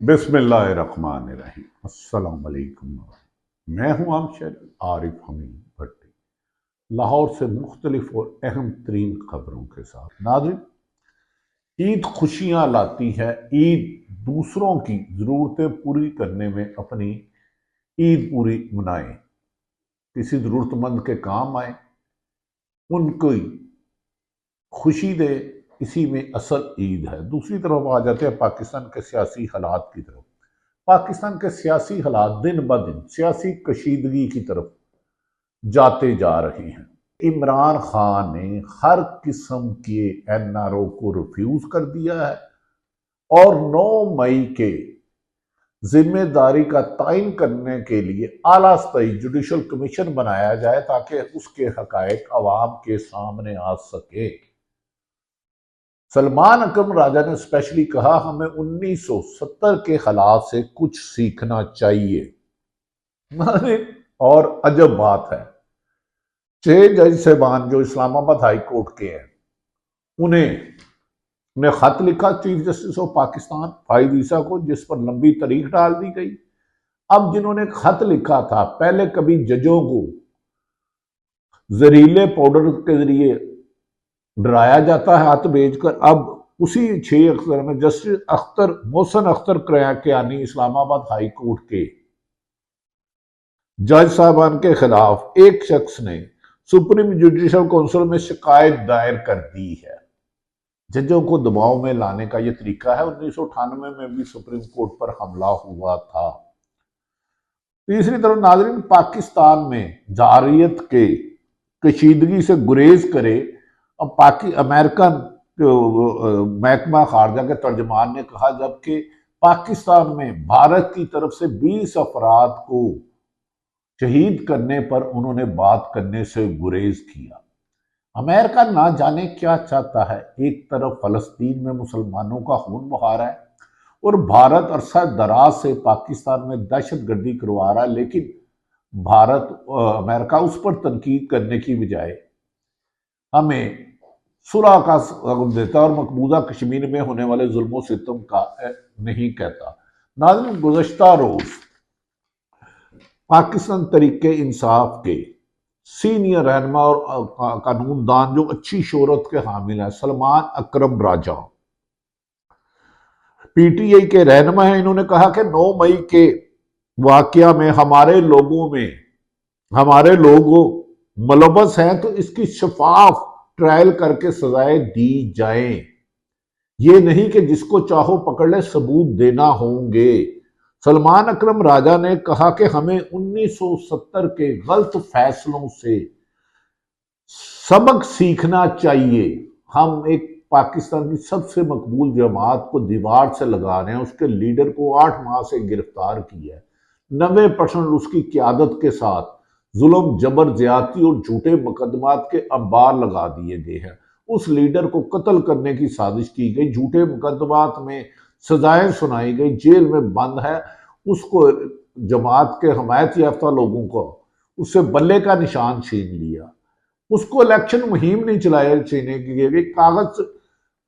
بسم اللہ الرحمن الرحیم۔ السلام علیکم۔ میں ہوں امشر عارف حمید بھٹی، لاہور سے مختلف اور اہم ترین خبروں کے ساتھ۔ ناظرین، عید خوشیاں لاتی ہے۔ عید دوسروں کی ضرورتیں پوری کرنے میں اپنی عید پوری منائیں، کسی ضرورت مند کے کام آئیں، ان کی خوشی دے، اسی میں اصل عید ہے۔ دوسری طرف آ جاتے ہیں پاکستان کے سیاسی حالات کی طرف۔ پاکستان کے سیاسی حالات دن بدن سیاسی کشیدگی کی طرف جاتے جا رہے ہیں۔ عمران خان نے ہر قسم کے این آر او کو ریفیوز کر دیا ہے اور 9 مئی کے ذمہ داری کا تعین کرنے کے لیے اعلیٰ سطحی جوڈیشل کمیشن بنایا جائے تاکہ اس کے حقائق عوام کے سامنے آ سکے۔ سلمان اکرم راجہ نے اسپیشلی کہا ہمیں 1970 کے حالات سے کچھ سیکھنا چاہیے۔ اور عجب بات ہے، 6 جج صاحبان جو اسلام آباد ہائی کورٹ کے ہیں، انہیں خط لکھا چیف جسٹس آف پاکستان فائز عیسیٰ کو، جس پر لمبی تاریخ ڈال دی گئی۔ اب جنہوں نے خط لکھا تھا، پہلے کبھی ججوں کو زہریلے پاؤڈر کے ذریعے ڈرایا جاتا ہے ہاتھ بھیج کر، اب اسی 6 اختر میں جسٹس محسن اختر کیانی اسلام آباد ہائی کورٹ کے جج صاحبان کے خلاف ایک شخص نے سپریم جوڈیشل کونسل میں شکایت دائر کر دی ہے۔ ججوں کو دباؤ میں لانے کا یہ طریقہ ہے۔ 1998 میں بھی سپریم کورٹ پر حملہ ہوا تھا۔ تیسری طرف ناظرین، پاکستان میں جارحیت کے کشیدگی سے گریز کرے، اب امریکن محکمہ خارجہ کے ترجمان نے کہا جبکہ پاکستان میں بھارت کی طرف سے 20 افراد کو شہید کرنے پر انہوں نے بات کرنے سے گریز کیا۔ امریکہ نہ جانے کیا چاہتا ہے، ایک طرف فلسطین میں مسلمانوں کا خون بہا رہا ہے اور بھارت عرصہ دراز سے پاکستان میں دہشت گردی کروا رہا ہے، لیکن امریکہ اس پر تنقید کرنے کی بجائے ہمیں صلح کا حکم دیتا اور مقبوضہ کشمیر میں ہونے والے ظلم و ستم کا نہیں کہتا۔ ناظرین، گزشتہ روز پاکستان تحریک انصاف کے سینئر رہنما اور قانون دان جو اچھی شہرت کے حامل ہیں، سلمان اکرم راجہ، پی ٹی آئی کے رہنما ہیں، انہوں نے کہا کہ 9 مئی کے واقعہ میں ہمارے لوگ ملوث ہیں تو اس کی شفاف ٹرائل کر کے سزائیں دی جائیں، یہ نہیں کہ جس کو چاہو پکڑ لے، ثبوت دینا ہوں گے۔ سلمان اکرم راجہ نے کہا کہ ہمیں 1970 کے غلط فیصلوں سے سبق سیکھنا چاہیے۔ ہم ایک پاکستان کی سب سے مقبول جماعت کو دیوار سے لگا رہے ہیں، اس کے لیڈر کو 8 ماہ سے گرفتار کیا ہے، 90% اس کی قیادت کے ساتھ ظلم، جبر، زیادتی اور جھوٹے مقدمات کے انبار لگا دیے گئے ہیں۔ اس لیڈر کو قتل کرنے کی سازش کی گئی، جھوٹے مقدمات میں سزائیں سنائی گئی، جیل میں بند ہے۔ اس کو جماعت کے حمایت یافتہ لوگوں کو اس سے بلے کا نشان چھین لیا۔ اس کو الیکشن مہم نہیں چھینے کی گئی،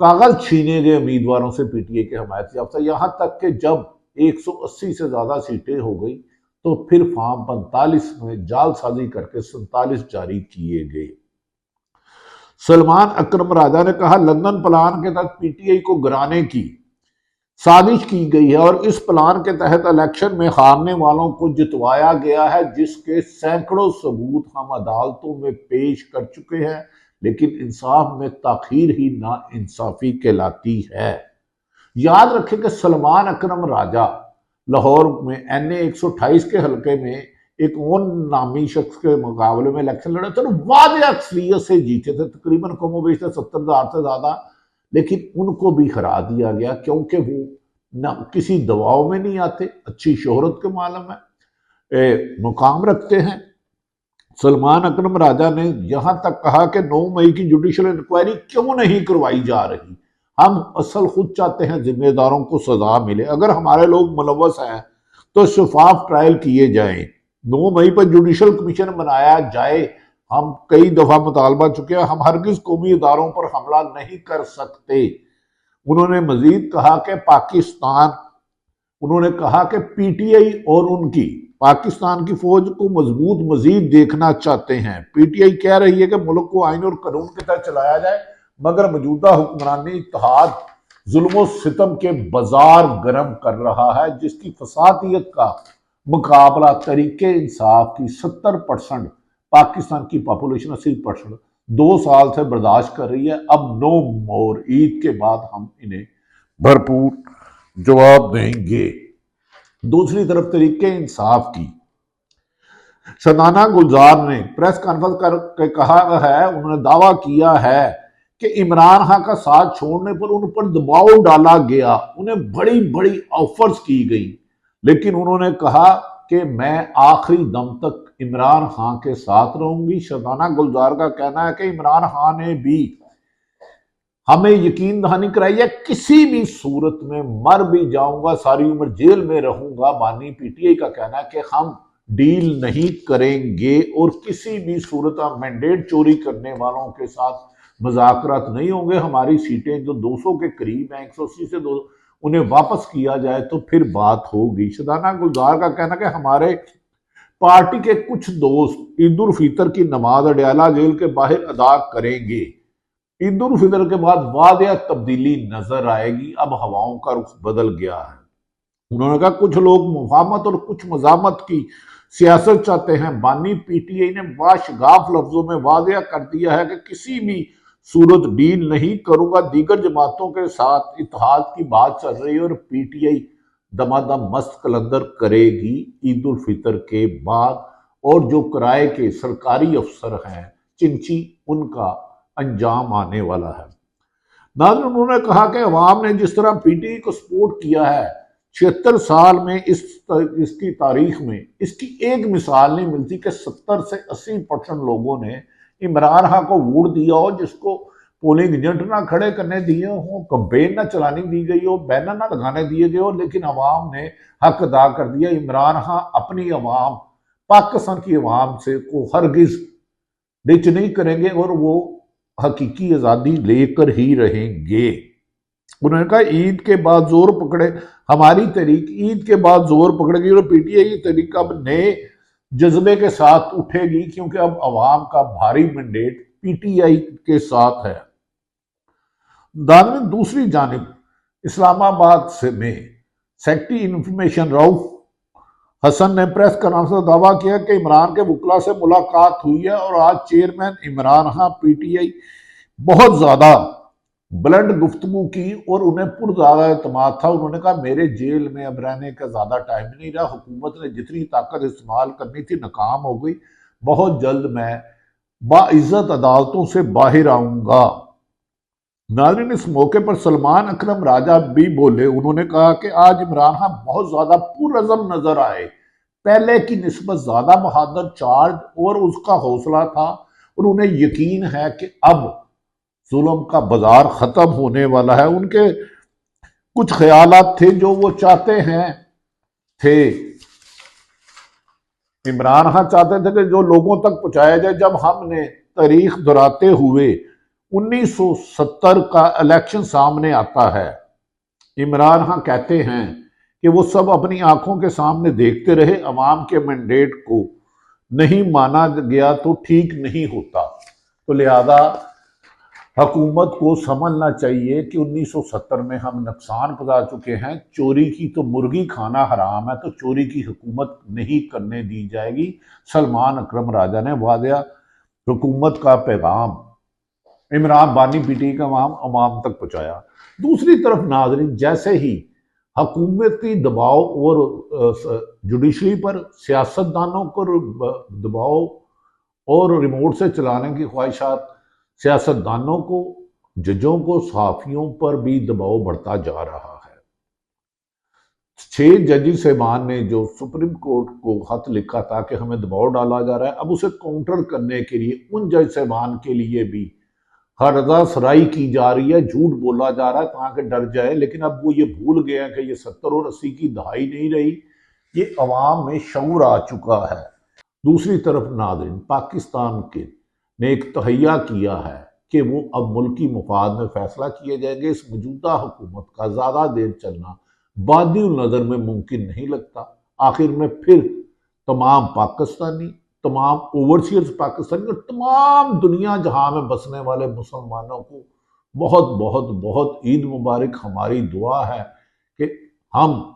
کاغذ چھینے گئے امیدواروں سے پی ٹی آئی کے حمایت یافتہ، یہاں تک کہ جب 180 سے زیادہ سیٹیں ہو گئی تو پھر فارم 45 میں جعل سازی کر کے 47 جاری کیے گئے۔ سلمان اکرم راجہ نے کہا لندن پلان کے تحت پی ٹی آئی کو گرانے کی سازش کی گئی ہے اور اس پلان کے تحت الیکشن میں ہارنے والوں کو جتوایا گیا ہے، جس کے سینکڑوں ثبوت ہم عدالتوں میں پیش کر چکے ہیں، لیکن انصاف میں تاخیر ہی نا انصافی کہلاتی ہے۔ یاد رکھیں کہ سلمان اکرم راجہ لاہور میں این اے 128 کے حلقے میں ایک اور نامی شخص کے مقابلے میں الیکشن لڑے تھے، واضح اکثریت سے جیتے تھے، تقریباً کم و بیش 70,000 سے زیادہ، لیکن ان کو بھی ہرا دیا گیا کیونکہ وہ نہ کسی دباؤ میں نہیں آتے، اچھی شہرت کے معلوم ہے، مقام رکھتے ہیں۔ سلمان اکرم راجہ نے یہاں تک کہا کہ 9 مئی کی جوڈیشل انکوائری کیوں نہیں کروائی جا رہی، ہم اصل خود چاہتے ہیں ذمہ داروں کو سزا ملے، اگر ہمارے لوگ ملوث ہیں تو شفاف ٹرائل کیے جائیں، 9 مئی پر جوڈیشل کمیشن بنایا جائے۔ ہم کئی دفعہ مطالبہ چکے ہیں، ہم ہرگز قومی اداروں پر حملہ نہیں کر سکتے۔ انہوں نے مزید کہا کہ پاکستان انہوں نے کہا کہ پی ٹی آئی اور ان کی پاکستان کی فوج کو مضبوط مزید دیکھنا چاہتے ہیں۔ پی ٹی آئی کہہ رہی ہے کہ ملک کو آئین اور قانون کے تحت چلایا جائے، مگر موجودہ حکمرانی اتحاد ظلم و ستم کے بازار گرم کر رہا ہے، جس کی فسادیت کا مقابلہ طریقے انصاف کی 70% پاکستان کی پاپولیشن 80% 2 سال سے برداشت کر رہی ہے۔ اب نو مور، عید کے بعد ہم انہیں بھرپور جواب دیں گے۔ دوسری طرف طریقے انصاف کی شدانہ گلزار نے پریس کانفرنس کر کے کہا ہے، انہوں نے دعویٰ کیا ہے کہ عمران خان کا ساتھ چھوڑنے پر ان پر دباؤ ڈالا گیا، انہیں بڑی بڑی آفرز کی گئی، لیکن انہوں نے کہا کہ میں آخری دم تک عمران خان کے ساتھ رہوں گی۔ شدانہ گلزار کا کہنا ہے کہ عمران خان نے بھی ہمیں یقین دہانی کرائی ہے، کسی بھی صورت میں مر بھی جاؤں گا، ساری عمر جیل میں رہوں گا۔ بانی پی ٹی آئی کا کہنا ہے کہ ہم ڈیل نہیں کریں گے اور کسی بھی صورت مینڈیٹ چوری کرنے والوں کے ساتھ مذاکرات نہیں ہوں گے۔ ہماری سیٹیں جو 200 کے قریب ہیں، 180 سے 200، انہیں واپس کیا جائے تو پھر بات ہوگی۔ شدانہ گلزار کا کہنا کہ ہمارے پارٹی کے کچھ دوست عید الفطر کی نماز اڈیالہ جیل کے باہر ادا کریں گے۔ عید الفطر کے بعد واضح تبدیلی نظر آئے گی، اب ہواؤں کا رخ بدل گیا ہے۔ انہوں نے کہا کچھ لوگ مفاہمت اور کچھ مزاحمت کی سیاست چاہتے ہیں۔ بانی پی ٹی آئی نے باشگاف لفظوں میں واضح کر دیا ہے کہ کسی بھی صورت ڈیل نہیں کروں گا۔ دیگر جماعتوں کے ساتھ اتحاد کی بات چل رہی ہے اور پی ٹی آئی دمادم مست قلندر کرے گی عید الفطر کے بعد، اور جو کرائے کے سرکاری افسر ہیں چنچی، ان کا انجام آنے والا ہے۔ ناظرین، انہوں نے کہا کہ عوام نے جس طرح پی ٹی آئی کو سپورٹ کیا ہے 76 سال میں، اس کی تاریخ میں اس کی ایک مثال نہیں ملتی کہ 70 سے 80% لوگوں نے عمران خان کو ووٹ دیا ہو، جس کو پولنگ ایجنٹ نہ کھڑے کرنے دیے ہوں، کمپین نہ چلانی دی گئی ہو، بینر نہ لگانے دیے گئے ہو، لیکن عوام نے حق ادا کر دیا۔ عمران خان اپنی عوام، پاکستان کی عوام سے کو ہرگز ڈچ نہیں کریں گے اور وہ حقیقی آزادی لے کر ہی رہیں گے۔ انہوں نے کہا عید کے بعد زور پکڑے ہماری تحریک، عید کے بعد زور پکڑے گی اور پی ٹی آئی کی تحریک اب نئے جذبے کے ساتھ اٹھے گی، کیونکہ اب عوام کا بھاری مینڈیٹ پی ٹی آئی کے ساتھ ہے۔ ناظرین، دوسری جانب اسلام آباد میں سیکرٹری انفارمیشن رؤف حسن نے پریس کانفرنس میں دعویٰ کیا کہ عمران کے وکلاء سے ملاقات ہوئی ہے اور آج chairman Imran Khan P T I بہت زیادہ بلند گفتگو کی اور انہیں زیادہ اعتماد تھا۔ انہوں نے کہا میرے جیل میں اب رہنے کا زیادہ ٹائم نہیں رہا، حکومت نے جتنی طاقت استعمال کرنی تھی ناکام ہو گئی، بہت جلد میں باعزت عدالتوں سے باہر آؤں گا۔ ناظرین، اس موقع پر سلمان اکرم راجہ بھی بولے۔ انہوں نے کہا کہ آج عمران خان بہت زیادہ پرعزم نظر آئے، پہلے کی نسبت زیادہ بہادر، چارج اور اس کا حوصلہ تھا، اور انہیں یقین ہے کہ اب ظلم کا بازار ختم ہونے والا ہے۔ ان کے کچھ خیالات تھے جو وہ چاہتے تھے عمران خان چاہتے تھے کہ جو لوگوں تک پہنچایا جائے۔ جب ہم نے تاریخ دہراتے ہوئے 1970 کا الیکشن سامنے آتا ہے، عمران خان کہتے ہیں کہ وہ سب اپنی آنکھوں کے سامنے دیکھتے رہے، عوام کے مینڈیٹ کو نہیں مانا گیا تو ٹھیک نہیں ہوتا۔ تو لہذا حکومت کو سمجھنا چاہیے کہ 1970 میں ہم نقصان پہنچا چکے ہیں، چوری کی تو مرغی کھانا حرام ہے، تو چوری کی حکومت نہیں کرنے دی جائے گی۔ سلمان اکرم راجہ نے واضح حکومت کا پیغام عمران بانی پی ٹی کا عوام تک پہنچایا۔ دوسری طرف ناظرین، جیسے ہی حکومتی دباؤ اور جوڈیشری پر سیاستدانوں کو دباؤ اور ریموٹ سے چلانے کی خواہشات، سیاستدانوں کو، ججوں کو، صحافیوں پر بھی دباؤ بڑھتا جا رہا ہے۔ 6 ججی صاحبان نے جو سپریم کورٹ کو خط لکھا تھا کہ ہمیں دباؤ ڈالا جا رہا ہے، اب اسے کاؤنٹر کرنے کے لیے ان جج صاحبان کے لیے بھی ہردہ سرائی کی جا رہی ہے، جھوٹ بولا جا رہا ہے تاکہ ڈر جائے، لیکن اب وہ یہ بھول گئے ہیں کہ یہ 70 اور 80 کی دہائی نہیں رہی، یہ عوام میں شعور آ چکا ہے۔ دوسری طرف ناظرین، پاکستان کے نے ایک تہیہ کیا ہے کہ وہ اب ملکی مفاد میں فیصلہ کیے جائیں گے۔ اس موجودہ حکومت کا زیادہ دیر چلنا بادی النظر میں ممکن نہیں لگتا۔ آخر میں پھر تمام پاکستانی، تمام اوورسیئرز پاکستانی اور تمام دنیا جہاں میں بسنے والے مسلمانوں کو بہت بہت بہت عید مبارک۔ ہماری دعا ہے کہ ہم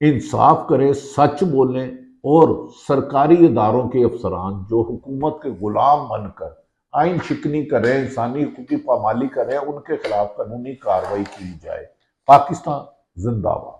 انصاف کریں، سچ بولیں، اور سرکاری اداروں کے افسران جو حکومت کے غلام بن کر آئین شکنی کریں، انسانی حقوق کی پامالی کریں، ان کے خلاف قانونی کارروائی کی جائے۔ پاکستان زندہ باد۔